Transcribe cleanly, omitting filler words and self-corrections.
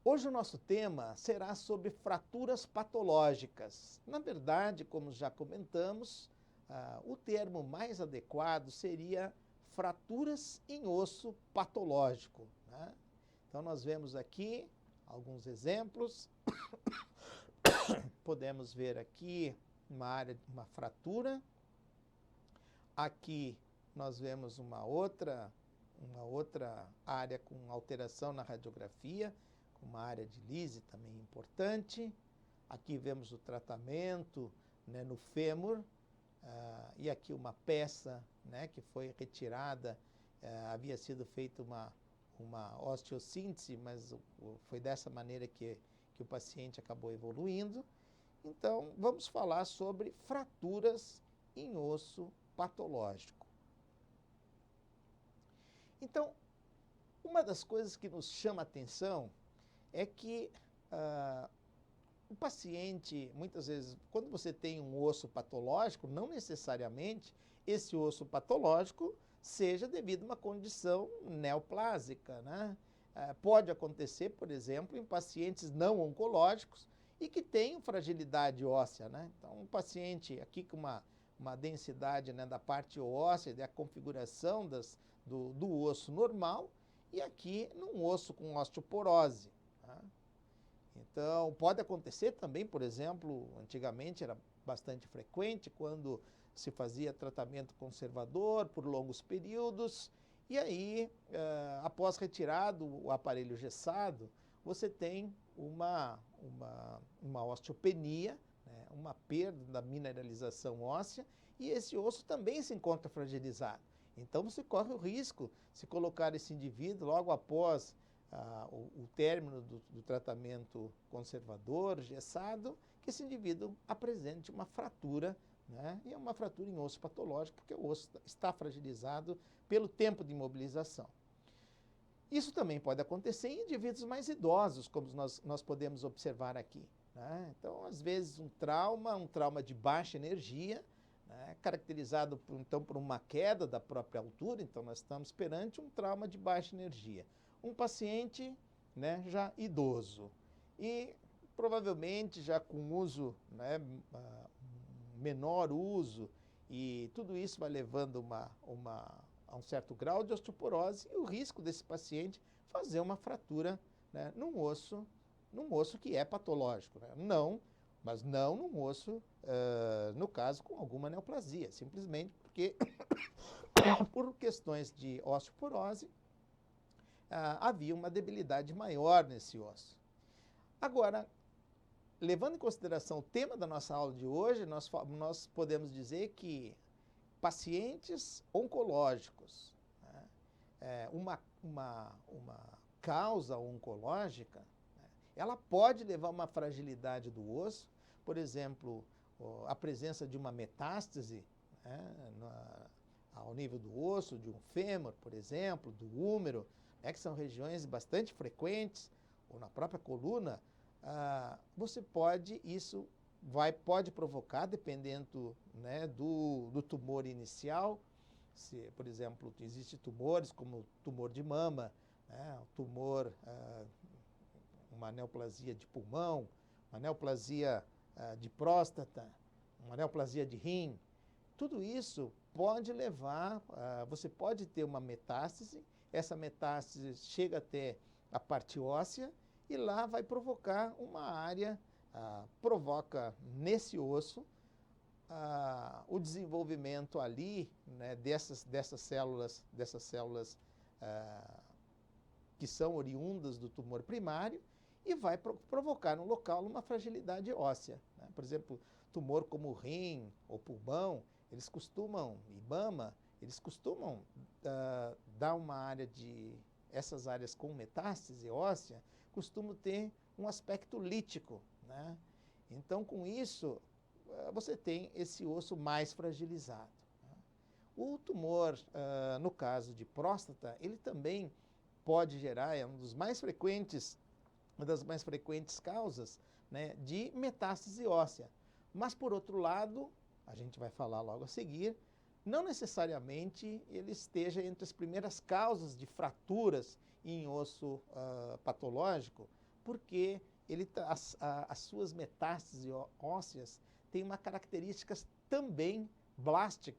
Hoje o nosso tema será sobre fraturas patológicas. Na verdade, como já comentamos, o termo mais adequado seria fraturas em osso patológico, né? Então nós vemos aqui alguns exemplos. Podemos ver aqui uma fratura. Aqui nós vemos uma outra área com alteração na radiografia, uma área de lise também importante. Aqui vemos o tratamento, né, no fêmur, e aqui uma peça, né, que foi retirada, havia sido feita uma osteossíntese, mas foi dessa maneira que o paciente acabou evoluindo. Então, vamos falar sobre fraturas em osso patológico. Então, uma das coisas que nos chama a atenção é que o paciente, muitas vezes, quando você tem um osso patológico, não necessariamente esse osso patológico seja devido a uma condição neoplásica, né? Pode acontecer, por exemplo, em pacientes não oncológicos e que têm fragilidade óssea, né? Então, um paciente aqui com uma densidade, né, da parte óssea, da configuração do osso normal, e aqui num osso com osteoporose, tá? Então, pode acontecer também, por exemplo, antigamente era bastante frequente quando se fazia tratamento conservador por longos períodos, e aí, após retirado o aparelho gessado, você tem uma osteopenia, né, uma perda da mineralização óssea, e esse osso também se encontra fragilizado. Então, você corre o risco, se colocar esse indivíduo logo após o término do tratamento conservador, gessado, que esse indivíduo apresente uma fratura, né? E é uma fratura em osso patológico, porque o osso está fragilizado pelo tempo de imobilização. Isso também pode acontecer em indivíduos mais idosos, como nós podemos observar aqui, né? Então, às vezes, um trauma de baixa energia, né, caracterizado então por uma queda da própria altura. Então, nós estamos perante um trauma de baixa energia. Um paciente, né, já idoso e provavelmente já com uso, né, menor uso, e tudo isso vai levando a um certo grau de osteoporose e o risco desse paciente fazer uma fratura, né, num osso que é patológico, né? Mas não num osso, no caso, com alguma neoplasia, simplesmente porque, por questões de osteoporose, havia uma debilidade maior nesse osso. Agora, levando em consideração o tema da nossa aula de hoje, nós podemos dizer que pacientes oncológicos, né, uma causa oncológica, né, ela pode levar a uma fragilidade do osso, por exemplo, a presença de uma metástase, né, ao nível do osso, de um fêmur, por exemplo, do úmero, né, que são regiões bastante frequentes, ou na própria coluna. Isso pode provocar, dependendo, né, do tumor inicial. Se, por exemplo, existem tumores como o tumor de mama, né, uma neoplasia de pulmão, uma neoplasia de próstata, uma neoplasia de rim. Tudo isso pode levar, você pode ter uma metástase, essa metástase chega até a parte óssea e lá vai provocar uma área, provoca nesse osso o desenvolvimento ali, né, dessas células que são oriundas do tumor primário, e vai provocar no local uma fragilidade óssea, né? Por exemplo, tumor como rim ou pulmão, e mama, eles costumam dar uma área essas áreas com metástase óssea, costumam ter um aspecto lítico, né? Então, com isso, você tem esse osso mais fragilizado, né? O tumor, no caso de próstata, ele também pode gerar, é uma das mais frequentes causas, né, de metástase óssea. Mas, por outro lado, a gente vai falar logo a seguir, não necessariamente ele esteja entre as primeiras causas de fraturas em osso patológico, porque as suas metástases ósseas têm uma característica também blástica.